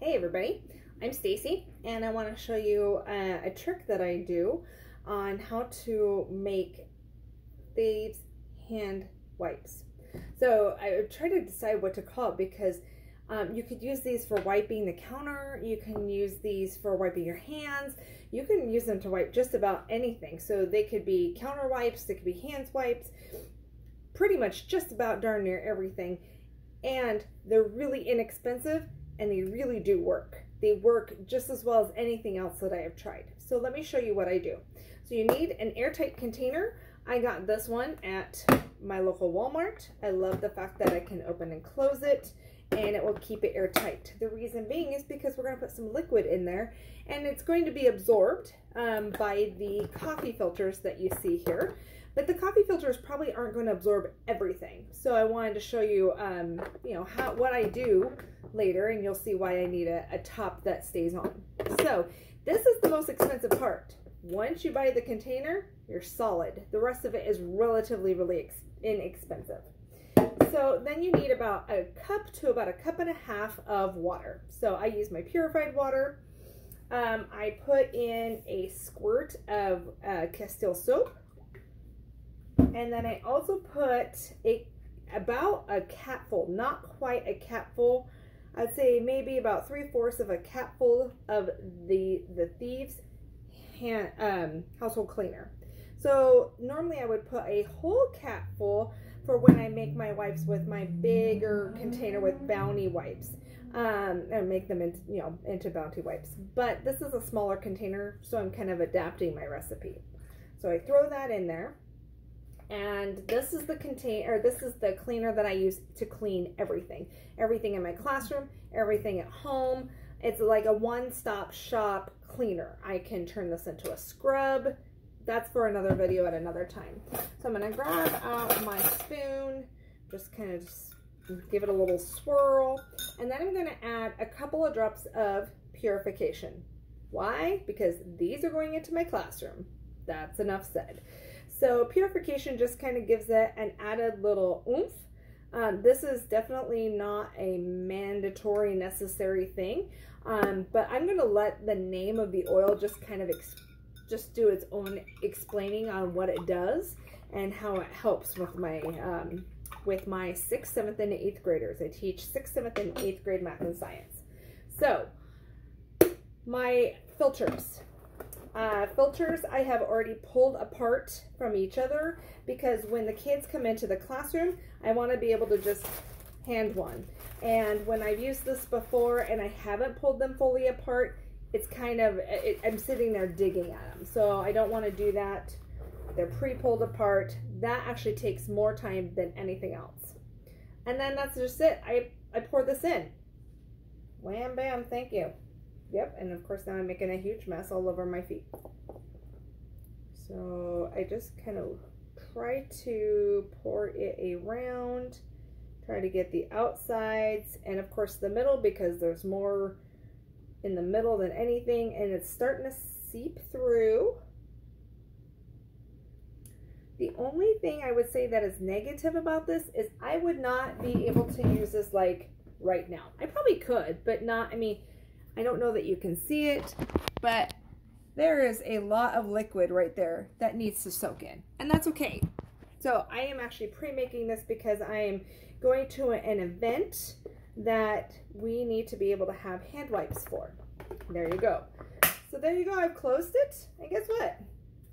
Hey everybody, I'm Stacy and I want to show you a trick that I do on how to make thieves hand wipes. So I try to decide what to call it because you could use these for wiping the counter, you can use these for wiping your hands, you can use them to wipe just about anything. So they could be counter wipes, they could be hands wipes, pretty much just about darn near everything. And they're really inexpensive and they really do work. They work just as well as anything else that I have tried. So let me show you what I do. So you need an airtight container. I got this one at my local Walmart. I love the fact that I can open and close it and it will keep it airtight. The reason being is because we're going to put some liquid in there and it's going to be absorbed by the coffee filters that you see here. But the coffee filters probably aren't going to absorb everything. So I wanted to show you, what I do later, and you'll see why I need a top that stays on. So this is the most expensive part. Once you buy the container, you're solid. The rest of it is relatively really inexpensive. So then you need about a cup to about a cup and a half of water. So I use my purified water. I put in a squirt of Castile soap. And then I also put about a capful, not quite a capful, I'd say maybe about 3/4 of a capful of the Thieves household cleaner. So normally I would put a whole capful for when I make my wipes with my bigger container with Bounty wipes, and make them into Bounty wipes. But this is a smaller container, so I'm kind of adapting my recipe. So I throw that in there. And this is the cleaner that I use to clean everything. Everything in my classroom, everything at home. It's like a one-stop shop cleaner. I can turn this into a scrub. That's for another video at another time. So I'm gonna grab out my spoon, just kind of give it a little swirl. And then I'm gonna add a couple of drops of purification. Why? Because these are going into my classroom. That's enough said. So purification just kind of gives it an added little oomph. This is definitely not a mandatory necessary thing, but I'm going to let the name of the oil just kind of just do its own explaining on what it does and how it helps with my 6th, 7th, and 8th graders. I teach 6th, 7th, and 8th grade math and science. So my filters. Filters I have already pulled apart from each other because when the kids come into the classroom, I want to be able to just hand one. And when I've used this before and I haven't pulled them fully apart, it's kind of, I'm sitting there digging at them. So I don't want to do that. They're pre-pulled apart. That actually takes more time than anything else. And then that's just it. I pour this in. Wham, bam, thank you. Yep, and of course now I'm making a huge mess all over my feet. So I just kind of try to pour it around, try to get the outsides, and of course the middle because there's more in the middle than anything, and it's starting to seep through. The only thing I would say that is negative about this is I would not be able to use this like right now. I probably could, but not, I don't know that you can see it, but there is a lot of liquid right there that needs to soak in, and that's okay. So I am actually pre-making this because I am going to an event that we need to be able to have hand wipes for. There you go. So there you go, I've closed it, and guess what?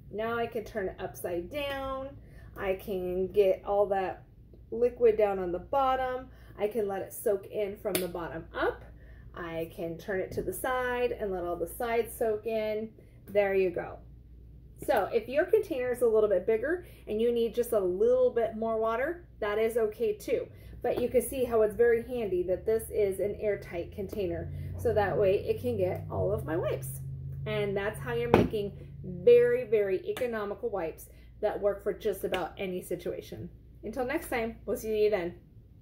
Now I can turn it upside down. I can get all that liquid down on the bottom. I can let it soak in from the bottom up. I can turn it to the side and let all the sides soak in. There you go. So if your container is a little bit bigger and you need just a little bit more water, that is okay too. But you can see how it's very handy that this is an airtight container. So that way it can get all of my wipes. And that's how you're making very, very economical wipes that work for just about any situation. Until next time, we'll see you then.